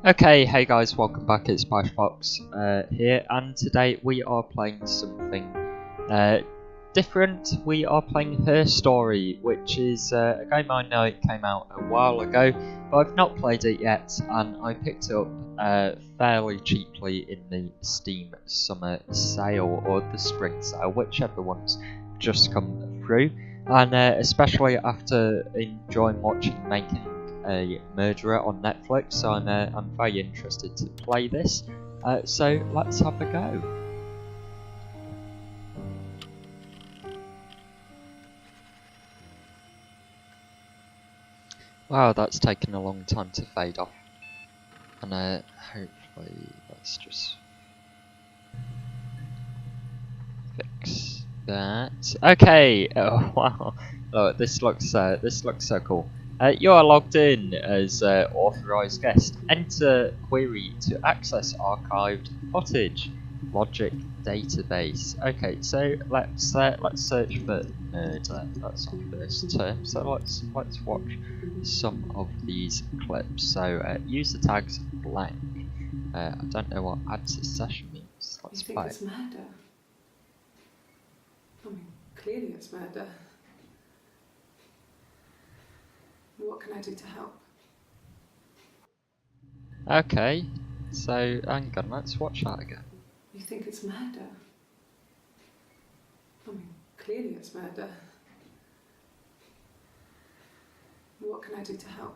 Okay, hey guys, welcome back. It's Splashbox here, and today we are playing something different. We are playing Her Story, which is a game I know it came out a while ago, but I've not played it yet, and I picked it up fairly cheaply in the Steam Summer Sale or the Spring Sale, whichever one's just come through, and especially after enjoying watching Making a Murderer on Netflix, so I'm very interested to play this. So let's have a go. Wow, that's taken a long time to fade off, and hopefully let's just fix that. Okay. Oh wow. Oh, this looks so cool. You are logged in as authorized guest. Enter query to access archived footage. Logic database. Okay, so let's search for murder. That's our first term. So let's watch some of these clips. So use the tags blank. I don't know what add to session means. Let's play. You think it's murder? I mean, clearly it's murder. What can I do to help? Okay, so hang on, let's watch that again. You think it's murder? I mean, clearly it's murder. What can I do to help?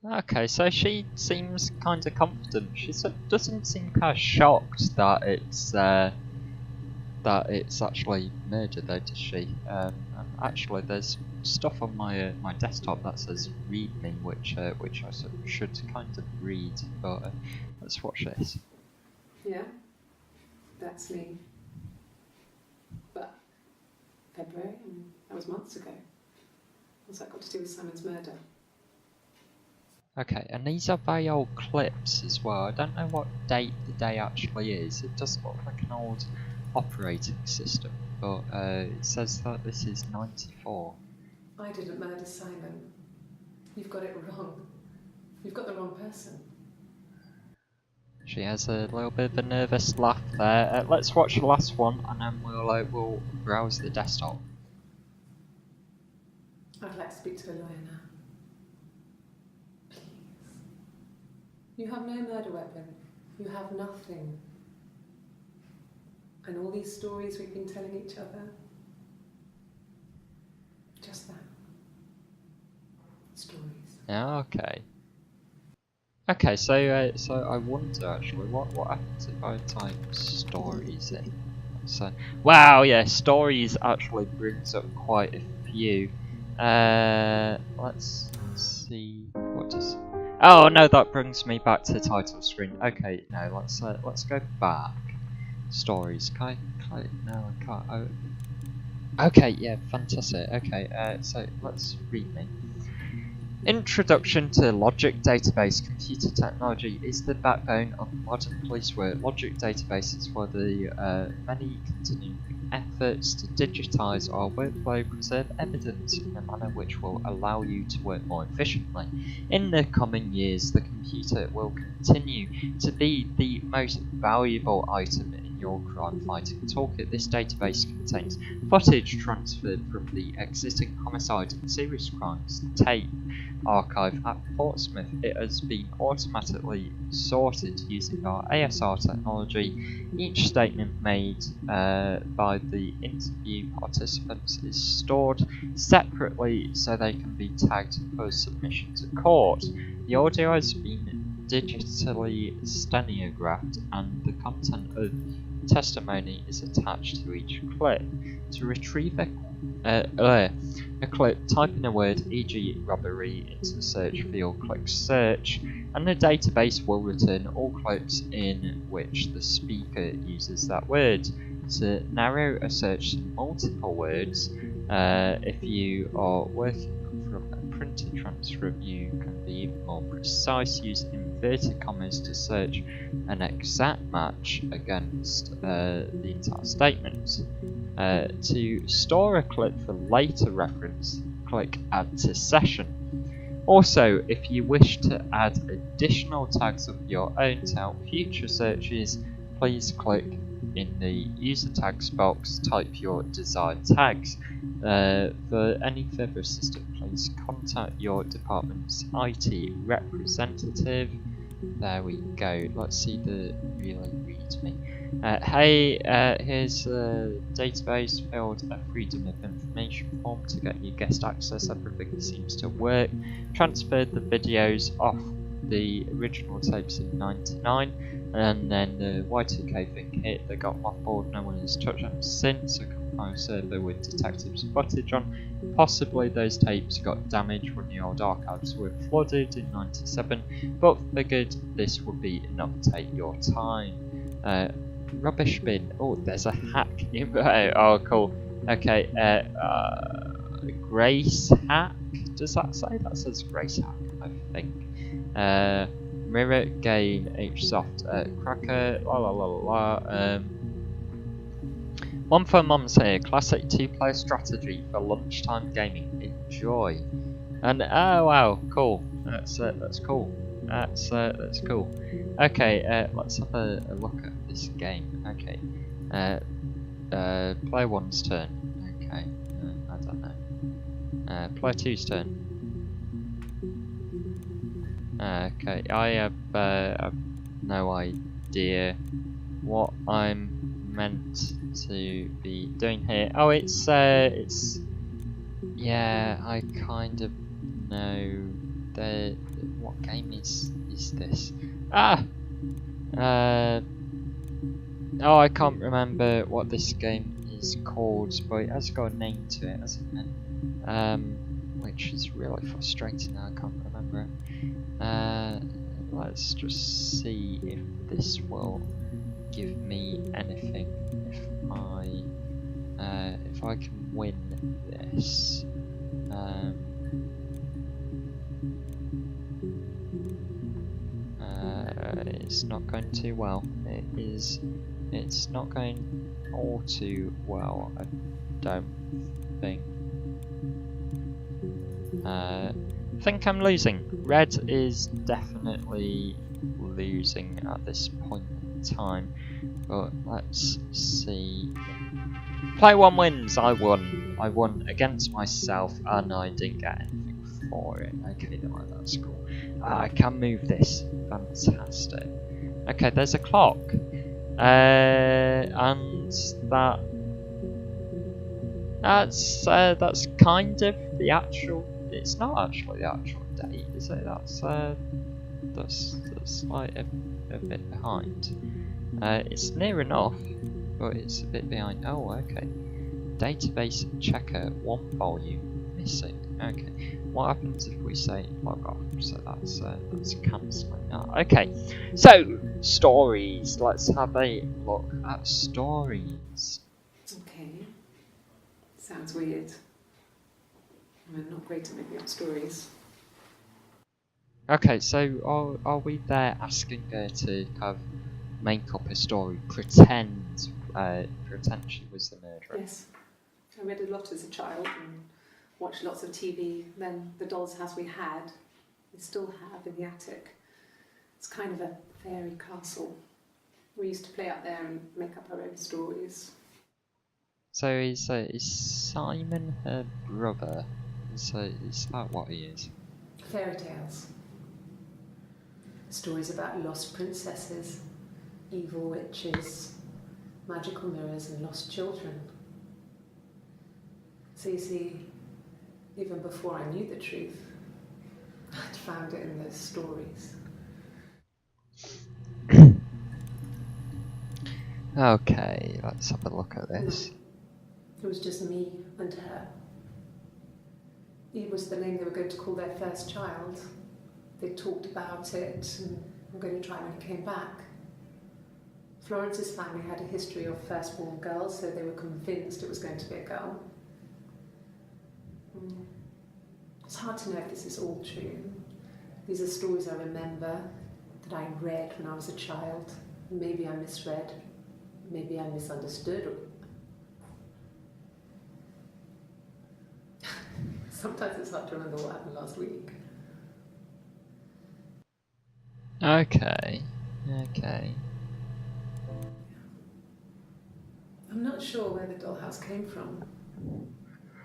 Okay, so she seems kind of confident. She doesn't seem kind of shocked that it's actually murder, though, does she? And actually, there's stuff on my my desktop that says "read me," which I should kind of read. But let's watch this. Yeah, that's me. But February, I mean, that was months ago. What's that got to do with Simon's murder? Okay, and these are very old clips as well. I don't know what date the day actually is. It does look like an old operating system, but it says that this is 94. I didn't murder Simon. You've got it wrong. You've got the wrong person. She has a little bit of a nervous laugh there. Let's watch the last one, and then we'll browse the desktop. I'd like to speak to a lawyer now. Please. You have no murder weapon. You have nothing. And all these stories we've been telling each other, just that. Stories. Yeah, okay. Okay, so I wonder actually what happens if I type stories in. So wow, yeah, stories actually brings up quite a few. Let's see what does. Oh no, that brings me back to the title screen. Okay, no, let's go back. Stories. Can I? No, I can't. Oh. Okay, yeah, fantastic. Okay, so let's read me. Introduction to Logic Database. Computer technology is the backbone of modern police work. Logic databases were the many continuing efforts to digitize our workflow, preserve evidence in a manner which will allow you to work more efficiently. In the coming years, the computer will continue to be the most valuable item in your crime-fighting toolkit. This database contains footage transferred from the existing homicide and serious crimes tape archive at Portsmouth. It has been automatically sorted using our ASR technology. Each statement made by the interview participants is stored separately so they can be tagged for submission to court. The audio has been digitally stenographed and the content of testimony is attached to each clip. To retrieve a clip, type in a word, e.g. robbery, into the search field, click search, and the database will return all clips in which the speaker uses that word. To narrow a search to multiple words, if you are working from a printed transcript, you can be even more precise. Use inverted commas to search an exact match against the entire statement. To store a clip for later reference, click Add to Session. Also, if you wish to add additional tags of your own to help future searches, please click in the user tags box, type your desired tags. For any further assistance, please contact your department's IT representative. There we go. Let's see the really readme. Hey, here's a database. Filled a Freedom of Information form to get you guest access. Everything seems to work. Transferred the videos off the original tapes in '99, and then the Y2K thing hit. They got mothballed. No one has touched them since. A compile server with detectives' footage on. Possibly those tapes got damaged when the old archives were flooded in '97, but figured this would be enough to take your time. Rubbish bin. Oh, there's a hack in there. Oh, cool. Okay. Grace hack. Does that say? That says Grace hack, I think. Mirror game Hsoft cracker. La la la la. One for Mums here. Classic 2-player strategy for lunchtime gaming. Enjoy. And oh wow, cool. That's cool. That's cool. Okay, let's have a look at this game. Okay, player 1's turn. Okay, I don't know. Player 2's turn. Okay, I have no idea what I'm meant to be doing here. Oh, it's yeah, I kind of know what game is this? Ah! Oh, I can't remember what this game is called, but it has got a name to it, hasn't it? Which is really frustrating now, I can't remember it. Let's just see if this will give me anything. If I can win this. It's not going too well. It's not going all too well, I don't think. I think I'm losing. Red is definitely losing at this point in time, but let's see. Player 1 wins. I won against myself, and I didn't get anything for it. Okay, that's cool. I can move this. Fantastic. Okay, there's a clock, and that's kind of the actual. It's not actually the actual date, is it? That's like a bit behind. It's near enough, but it's a bit behind. Oh, okay. Database checker, 1 volume missing. Okay. What happens if we say log off? So that's cancelling that. Okay. So stories. Let's have a look at stories. Okay. Sounds weird. I'm not great at making up stories. Okay, so are we there asking her to kind of make up a story, pretend she was the murderer? Yes. I read a lot as a child and watched lots of TV. Then the doll's house we had, we still have in the attic. It's kind of a fairy castle. We used to play out there and make up our own stories. So is Simon her brother? So is that what he is? Fairy tales. Stories about lost princesses, evil witches, magical mirrors and lost children. So you see, even before I knew the truth, I'd found it in those stories. Okay, let's have a look at this. It was just me and her. It was the name they were going to call their first child. They talked about it and were going to try when he came back. Florence's family had a history of firstborn girls, so they were convinced it was going to be a girl. It's hard to know if this is all true. These are stories I remember, that I read when I was a child. Maybe I misread, maybe I misunderstood. Sometimes it's hard to remember what happened last week. Okay. Okay. I'm not sure where the dollhouse came from.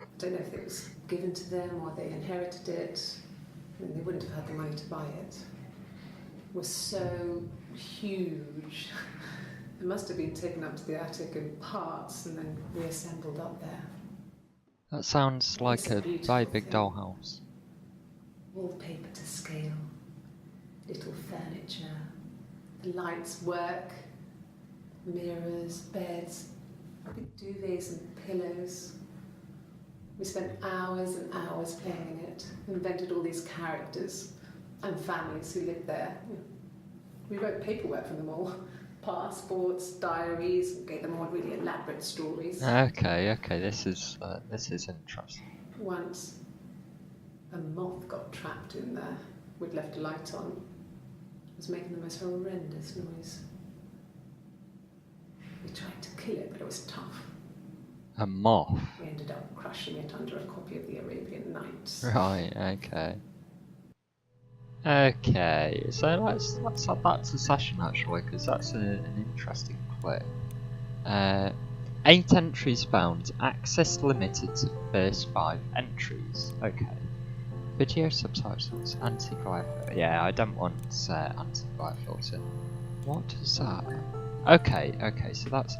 I don't know if it was given to them or they inherited it. I mean, they wouldn't have had the money to buy it. It was so huge. It must have been taken up to the attic in parts and then reassembled up there. That sounds like It's a a very beautiful big thing. dollhouse. Wallpaper to scale, little furniture, the lights work, mirrors, beds, big duvets and pillows. We spent hours and hours playing in it, invented all these characters and families who lived there. We wrote paperwork for them all, passports, diaries, gave them all really elaborate stories. Okay, okay, this is interesting. Once, a moth got trapped in there. We'd left a light on. It was making the most horrendous noise. We tried to kill it, but it was tough. A moth. We ended up crushing it under a copy of the Arabian Nights. Right, okay. Okay, so let's add that to session actually, because that's an interesting clip. 8 entries found, access limited to first 5 entries. Okay. Video subtitles, anti-glare filter. Yeah, I don't want anti-glare filter. What is that? Okay, okay, so that's...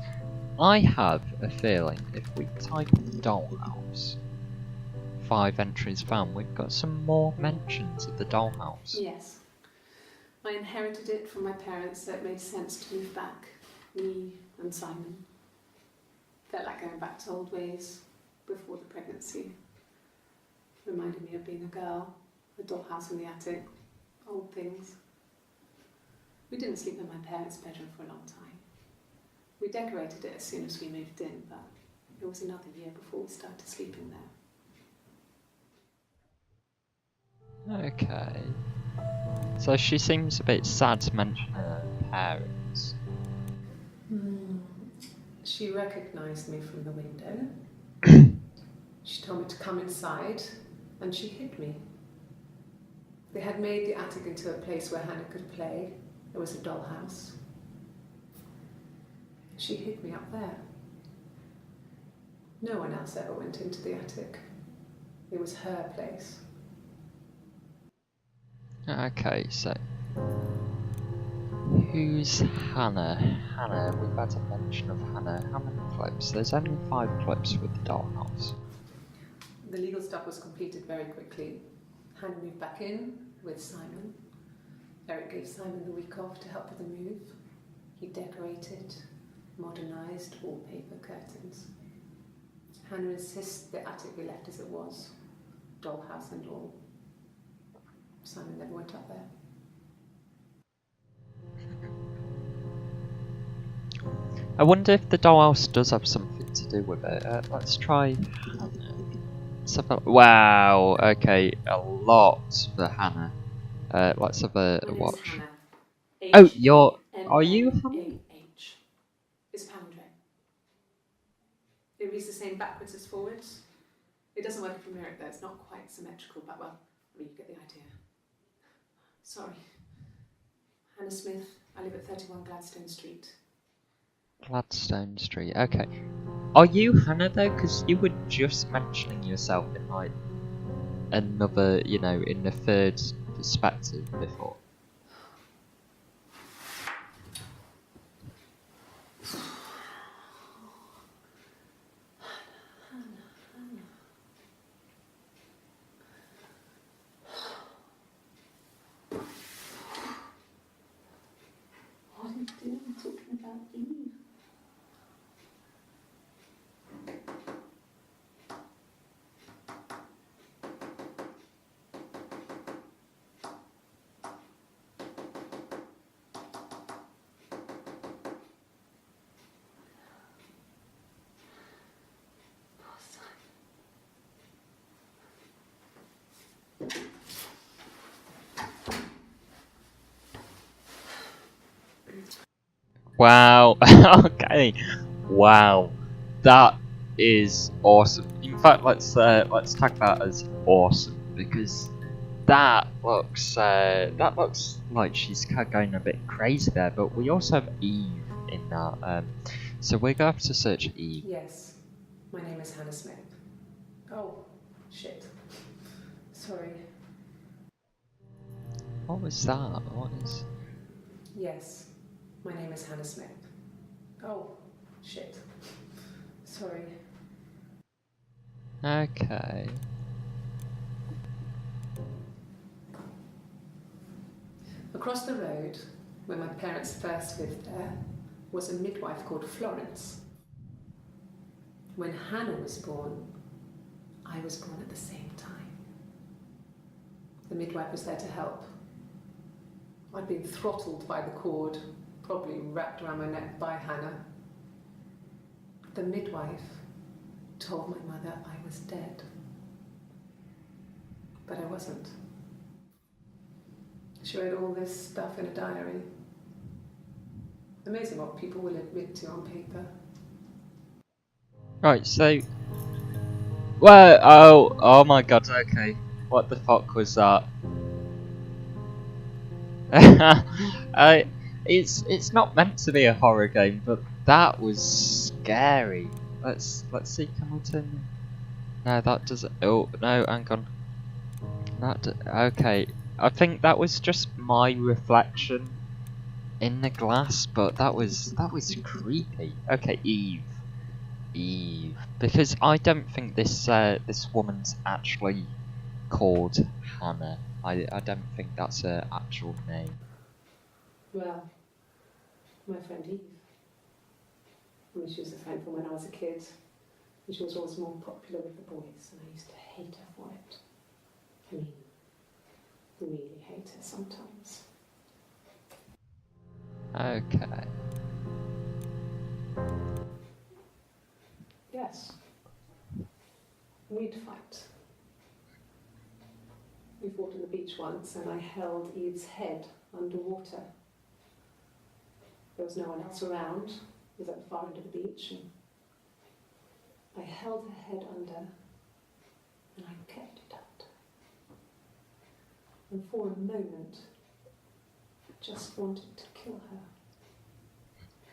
I have a feeling if we type in dollhouse, 5 entries found, we've got some more mentions of the dollhouse. Yes. I inherited it from my parents, so it made sense to move back. Me and Simon. Felt like going back to old ways before the pregnancy. Reminded me of being a girl, the dollhouse in the attic, old things. We didn't sleep in my parents' bedroom for a long time. We decorated it as soon as we moved in, but it was another year before we started sleeping there. Okay. So she seems a bit sad to mention her parents. She recognised me from the window. She told me to come inside, and she hid me. They had made the attic into a place where Hannah could play. There was a dollhouse. She hid me up there. No one else ever went into the attic. It was her place. Okay, so... Who's Hannah? Hannah, we've had a mention of Hannah. How many clips? There's only 5 clips with the dollhouse. The legal stuff was completed very quickly. Hannah moved back in with Simon. Eric gave Simon the week off to help with the move. He decorated, modernised wallpaper, curtains. Hannah insists the attic be left as it was, dollhouse and all. Simon never went up there. I wonder if the dollhouse does have something to do with it. Let's try Hannah. Let's have a, wow, okay, a lot for Hannah. Let's have a watch. Oh, are you Hannah? It's Palindrome. It reads the same backwards as forwards. It doesn't work from Eric though, it's not quite symmetrical, but well, I mean, you get the idea. Sorry. Hannah Smith, I live at 31 Gladstone Street. Gladstone Street, okay. Are you Hannah though? Because you were just mentioning yourself in like another, you know, in the third perspective before. What are you doing talking about Eve? Wow, okay, wow, that is awesome. In fact, let's tag that as awesome, because that looks like she's kind of going a bit crazy there. But we also have Eve in that. So we're gonna have to search Eve. Yes, my name is Hannah Smith. Oh, shit. Sorry. What was that? What is? Yes, my name is Hannah Smith. Oh, shit. Sorry. Okay. Across the road, where my parents first lived there, was a midwife called Florence. When Hannah was born, I was born at the same time. The midwife was there to help. I'd been throttled by the cord, probably wrapped around my neck by Hannah. The midwife told my mother I was dead. But I wasn't. She wrote all this stuff in a diary. Amazing what people will admit to on paper. Right. So. Well. Oh my God. Okay. What the fuck was that? It's not meant to be a horror game, but that was scary. Let's see. Can we turn? No, that doesn't. Oh no, hang on. Okay. I think that was just my reflection in the glass, but that was creepy. Okay, Eve, because I don't think this woman's actually called Hannah. I don't think that's her actual name. Well, my friend Eve. I mean, she was a friend from when I was a kid. And she was always more popular with the boys, and I used to hate her for it. I mean, really hate her sometimes. Okay. Yes. We'd fight. We fought on the beach once, and I held Eve's head underwater. There was no one else around. It was at the far end of the beach, and I held her head under, and I kept it under. And for a moment, I just wanted to kill her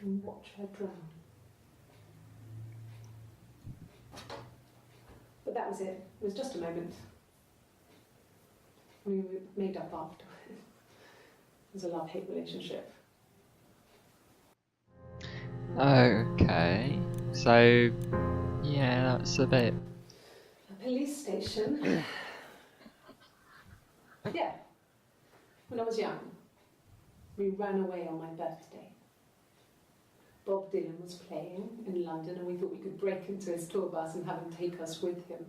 and watch her drown. But that was it. It was just a moment. I mean, we made up after. It was a love-hate relationship. Okay. So, yeah, that's a bit. A police station. Yeah. When I was young, we ran away on my birthday. Bob Dylan was playing in London, and we thought we could break into his tour bus and have him take us with him.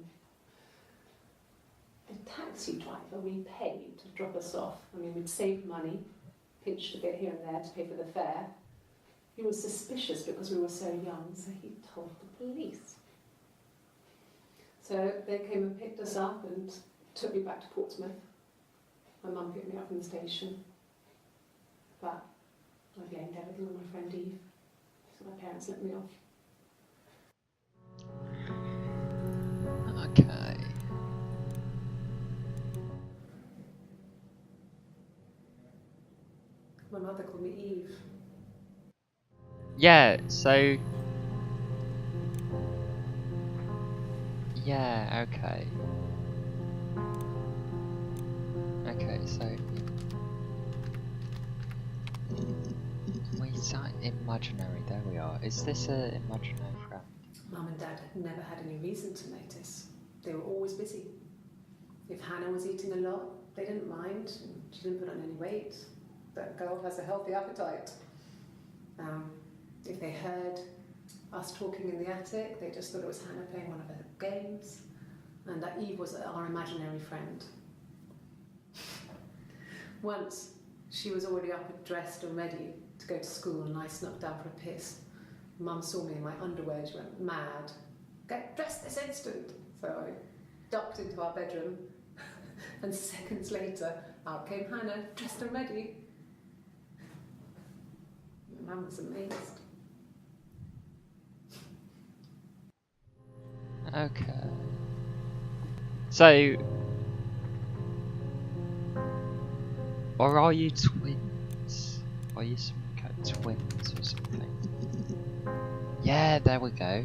The taxi driver we paid to drop us off. I mean, we'd saved money, pinched a bit here and there to pay for the fare. He was suspicious because we were so young, so he told the police. So they came and picked us up and took me back to Portsmouth. My mum picked me up from the station. But I blamed everything on my friend Eve. So my parents let me off. Okay. My mother called me Eve. Yeah, so. Yeah, okay. Okay, so. Wait, is that imaginary? There we are. Is this an imaginary friend? Mum and Dad had never had any reason to notice. They were always busy. If Hannah was eating a lot, they didn't mind. She didn't put on any weight. That girl has a healthy appetite. If they heard us talking in the attic, they just thought it was Hannah playing one of her games, and that Eve was our imaginary friend. Once, she was already up and dressed and ready to go to school, and I snuck down for a piss. Mum saw me in my underwear and she went mad. Get dressed this instant! So I ducked into our bedroom, and seconds later, out came Hannah, dressed and ready. Mum was amazed. Okay. So. Or are you twins? Are you some kind of twins or something? Yeah, there we go.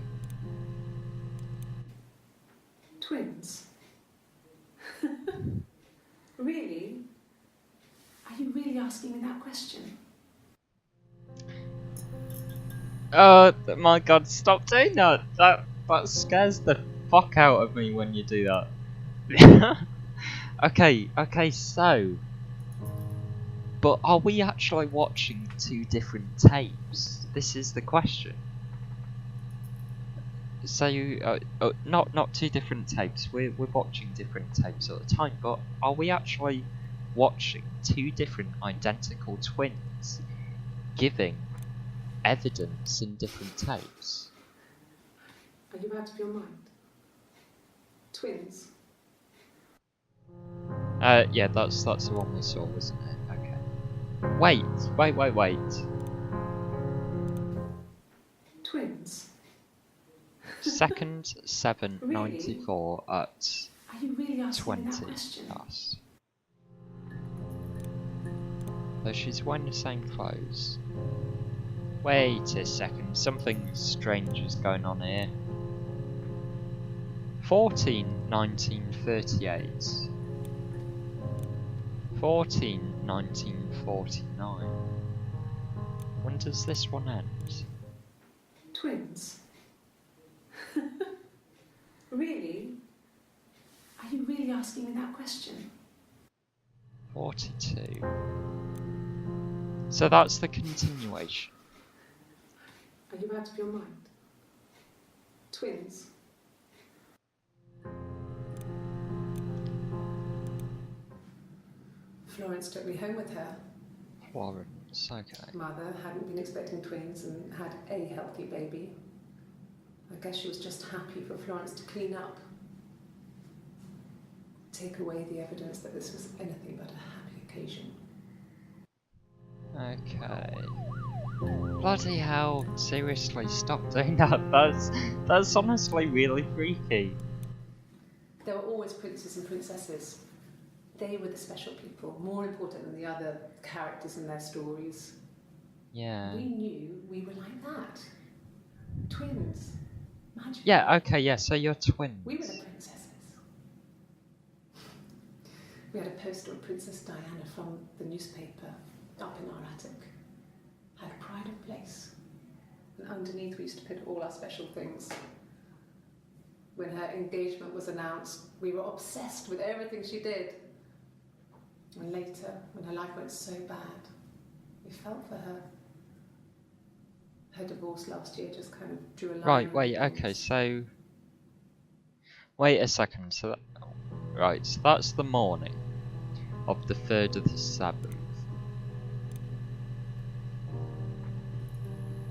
Twins? Really? Are you really asking me that question? Oh my god, stop doing that! That scares the fuck out of me when you do that. Okay, so... But are we actually watching two different tapes? This is the question. So, not two different tapes, we're watching different tapes at the time, but are we actually watching two different identical twins giving evidence in different tapes? Are you out of your mind? Twins? Yeah, that's the one we saw, wasn't it? Okay. Wait. Twins? 2nd 7/94 at Are you really asking me that 20 question? past. So she's wearing the same clothes. Wait a second, something strange is going on here. 14/19/38. 14/19/49. When does this one end? Twins? Really? Are you really asking me that question? 42. So that's the continuation. Are you out of your mind? Twins? Florence took me home with her. Florence, okay. Mother hadn't been expecting twins and had a healthy baby. I guess she was just happy for Florence to clean up. Take away the evidence that this was anything but a happy occasion. Okay. Bloody hell, seriously, stop doing that. That's honestly really freaky. There were always princes and princesses. They were the special people, more important than the other characters in their stories. Yeah. We knew we were like that. Twins. Magic. Yeah, okay, yeah, so you're twins. We were the princesses. We had a poster of Princess Diana from the newspaper up in our attic. Had a pride of place. And underneath we used to put all our special things. When her engagement was announced, we were obsessed with everything she did. And later, when her life went so bad, we felt for her. Her divorce last year just kind of drew a line. Right, wait, okay, so... Wait a second, so that... Right, so that's the morning of the 3rd of the 7th.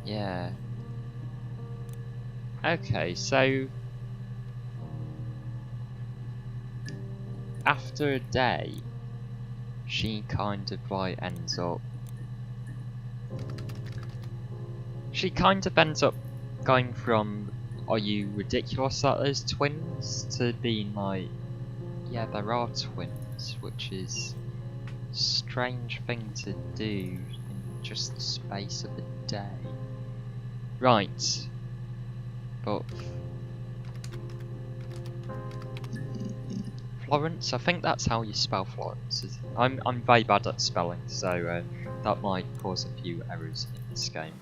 Yeah. Okay, so... After a day, she kind of like ends up... She kind of ends up going from, are you ridiculous that there's twins, to being like, yeah, there are twins, which is a strange thing to do in just the space of a day. Right. But... Florence? I think that's how you spell Florence. I'm very bad at spelling, so that might cause a few errors in this game.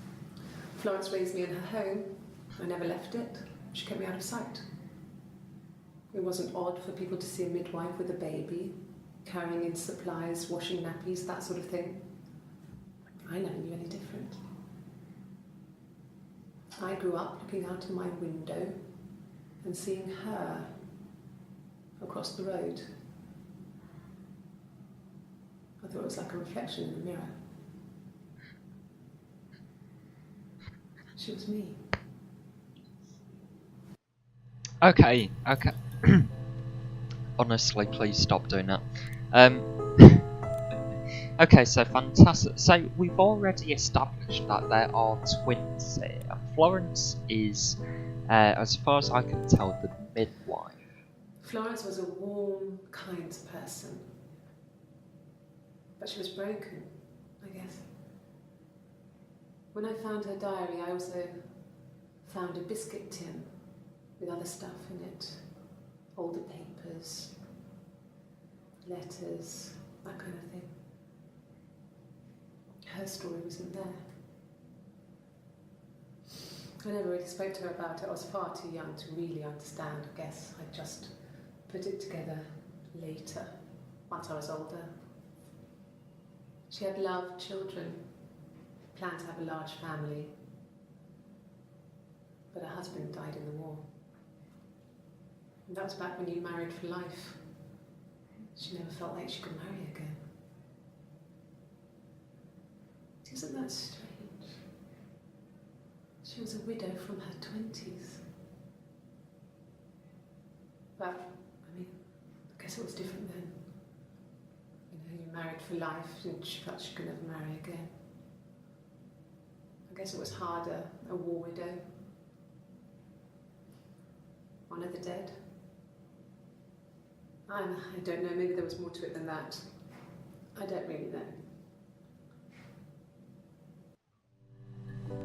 Florence raised me in her home. I never left it. She kept me out of sight. It wasn't odd for people to see a midwife with a baby, carrying in supplies, washing nappies, that sort of thing. I never knew any different. I grew up looking out of my window and seeing her across the road. I thought it was like a reflection in the mirror. She was me. Okay. Honestly, please stop doing that. Okay, so fantastic. So we've already established that there are twins here. Florence is, as far as I can tell, the midwife. Florence was a warm, kind person. but she was broken, I guess. When I found her diary, I also found a biscuit tin with other stuff in it. Older papers, letters, that kind of thing. Her story wasn't there. I never really spoke to her about it. I was far too young to really understand, I guess. I just put it together later, once I was older. She had loved children, planned to have a large family, but her husband died in the war. And that was back when you married for life. She never felt like she could marry again. Isn't that strange? She was a widow from her 20s. But, I mean, I guess it was different then. You know, you married for life and she felt she could never marry again. I guess it was harder, a war widow. One of the dead. I don't know, maybe there was more to it than that. I don't really know.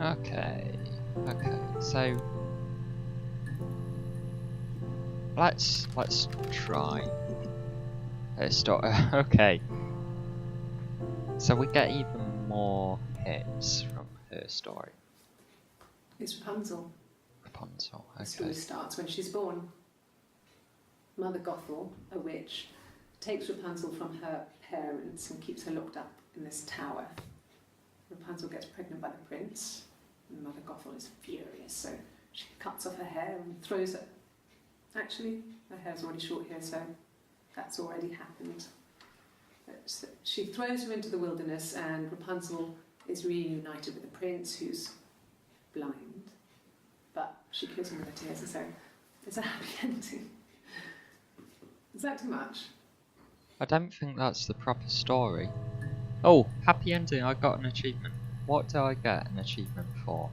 Okay, so let's try her story. Okay, so we get even more hints from her story. It's Rapunzel. Rapunzel, The story okay. starts when she's born. Mother Gothel, a witch, takes Rapunzel from her parents and keeps her locked up in this tower. Rapunzel gets pregnant by the prince, and Mother Gothel is furious, so she cuts off her hair and throws it. Actually, her hair's already short here, so that's already happened. But she throws her into the wilderness, and Rapunzel is reunited with the prince, who's blind, but she kills him with her tears, and so it's a happy ending. Is that too much? I don't think that's the proper story. Oh, happy ending, I got an achievement. What do I get an achievement for?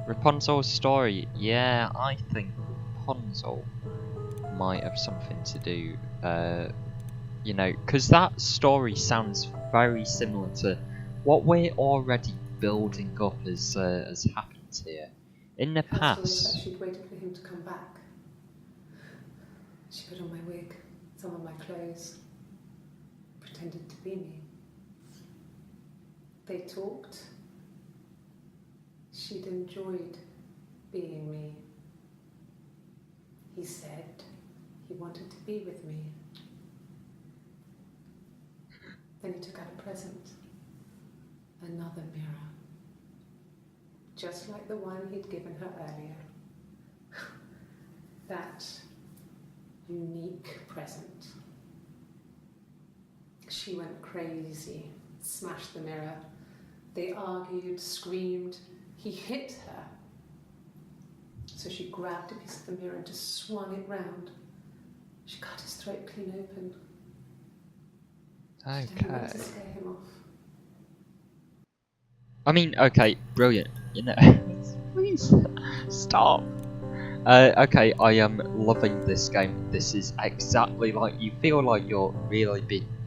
Rapunzel's story. Yeah, I think Rapunzel might have something to do, you know, because that story sounds very similar to what we're already building up as happened here. In the Her story is past... that she'd waited for him to come back. She put on my wig, some of my clothes, pretended to be me. They talked. She'd enjoyed being me. He said he wanted to be with me. Then he took out a present. Another mirror. Just like the one he'd given her earlier. That unique present. She went crazy, smashed the mirror. They argued, screamed. He hit her. So she grabbed a piece of the mirror and just swung it round. She cut his throat clean open. She didn't want to scare him off. I mean, okay, brilliant. You know, please stop. Okay, I am loving this game. This is exactly like you feel like you're really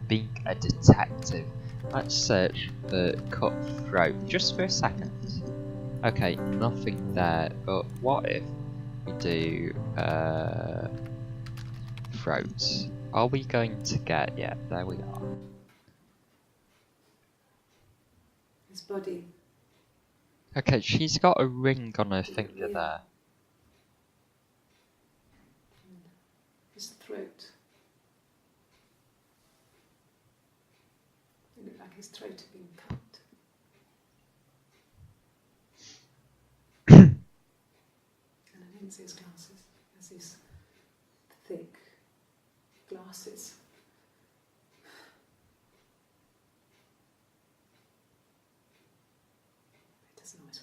being a detective. Let's search for cutthroat just for a second. Okay, nothing there. But what if we do throats? Are we going to get? Yeah, there we are. His body. Okay, she's got a ring on her finger there. His throat. It looked like his throat had been cut. And I didn't see his glasses. There's these thick glasses. He doesn't always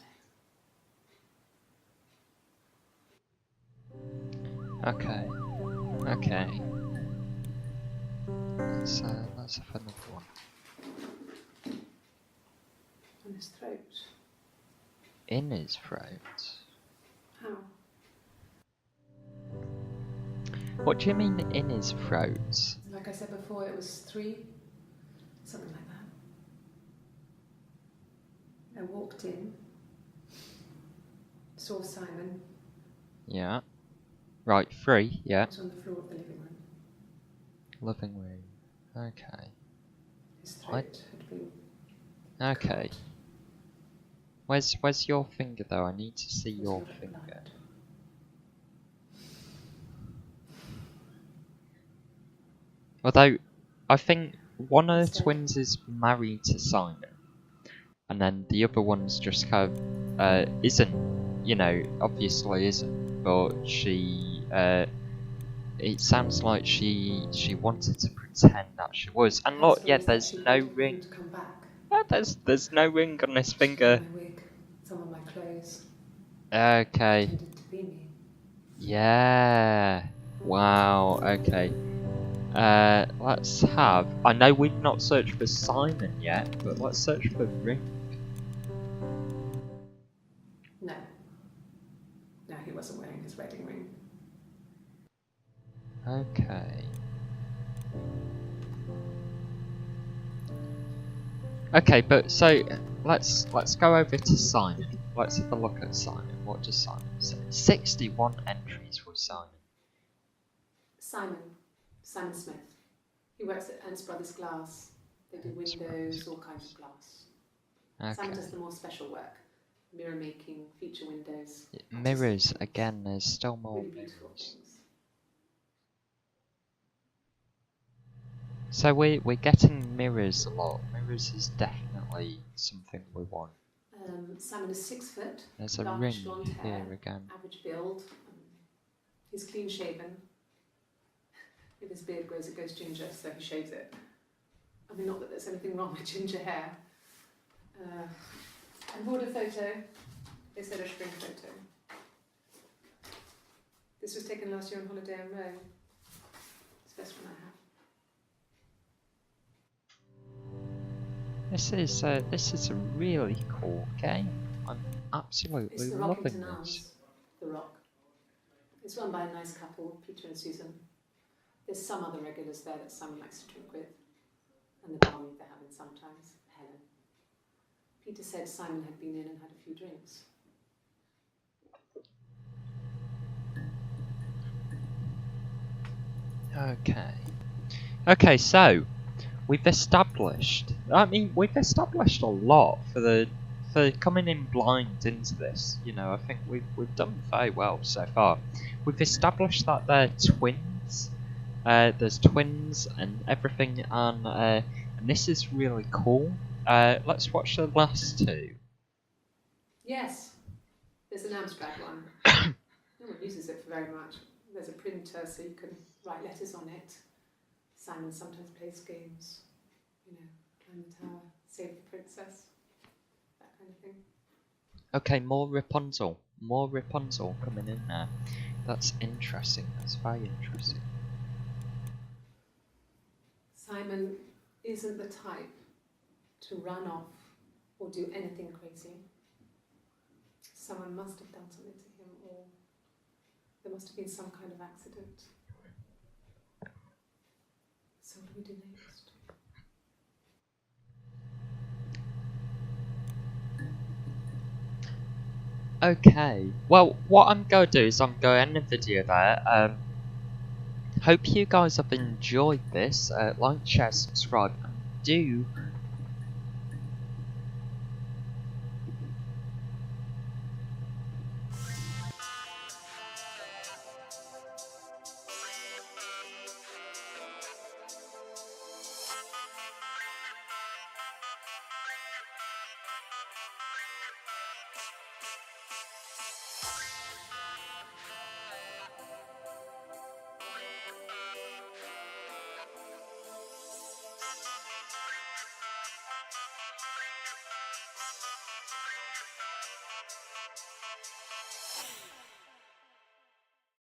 wear. Okay. Okay. Let's have another one. On his throat. In his throat. How? What do you mean in his throat? Like I said before, it was 3 something like that. I walked in, saw Simon. Yeah. Right, 3, yeah. He was on the floor of the living room. Living room. Okay. His throat had been Okay. cut. Where's your finger though? I need to see There was a your lot of finger. blood. Although, I think one of the Instead- twins is married to Simon, and then the other one's just kind of, isn't, you know, obviously isn't, but she, it sounds like she wanted to pretend that she was. And look, That's yeah, stories that there's she no wanted him ring. to come back. There's no ring on this She finger. took my wig, some of my clothes. Okay. Pretended to be me. Yeah. Wow. Okay. Let's have. I know we've not searched for Simon yet, but let's search for ring. No. No, he wasn't wearing his wedding ring. Okay. Okay, but so let's go over to Simon. Let's have a look at Simon. What does Simon say? 61 entries for Simon. Simon Smith. He works at Ernst Brothers Glass. They do Ernst windows, Brothers all kinds of glass. Okay. Simon does the more special work. Mirror making, feature windows. Mirrors again. There's still more Really beautiful mirrors. things. So we're getting mirrors a lot. Mirrors is definitely something we want. Simon is 6 foot. There's a large ring blonde hair, here again. average build. He's clean shaven. If his beard grows, it goes ginger, so he shaves it. I mean, not that there's anything wrong with ginger hair. I bought a photo. They said I should bring a photo. This was taken last year on holiday in Rome. It's the best one I have. This is a really cool game. I'm absolutely It's the loving Rockington this. Arms, The Rock. It's run by a nice couple, Peter and Susan. There's some other regulars there that Simon likes to drink with, and the barmaid they're having sometimes, Helen. Peter said Simon had been in and had a few drinks. Okay. Okay, so we've established. I mean, we've established a lot for coming in blind into this. You know, I think we've done very well so far. We've established that they're twins. There's twins and everything, and this is really cool. Let's watch the last two. Yes, there's an Amstrad one. No one uses it for very much. There's a printer so you can write letters on it. Simon sometimes plays games, you know, climb the tower, save the princess, that kind of thing. Okay, more Rapunzel. More Rapunzel coming in there. That's interesting. That's very interesting. Simon isn't the type to run off or do anything crazy. Someone must have done something to him, or there must have been some kind of accident. So what do we do next? Okay, well, what I'm going to do is I'm going to end the video there. Hope you guys have enjoyed this. Like, share, subscribe, and do